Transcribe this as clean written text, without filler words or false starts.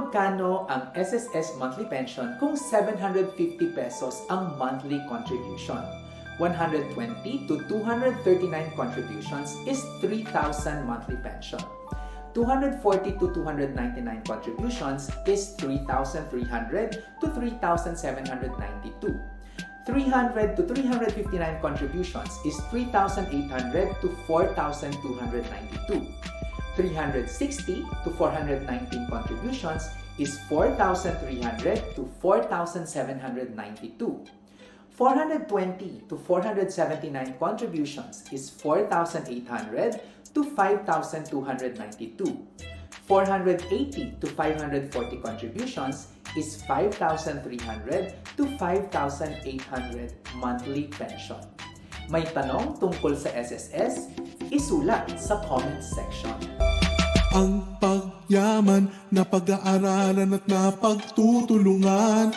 magkano ang SSS monthly pension kung 750 pesos ang monthly contribution? 120 to 239 contributions is 3,000 monthly pension. 240 to 299 contributions is 3,300 to 3,792. 300 to 359 contributions is 3,800 to 4,292. 360 to 419 contributions is 4,300 to 4,792. 420 to 479 contributions is 4,800 to 5,292. 480 to 540 contributions is 5,300 to 5,800 monthly pension. May tanong tungkol sa SSS? Isulat sa comment section. Ang pagyaman na pag-aaralan at napagtutulungan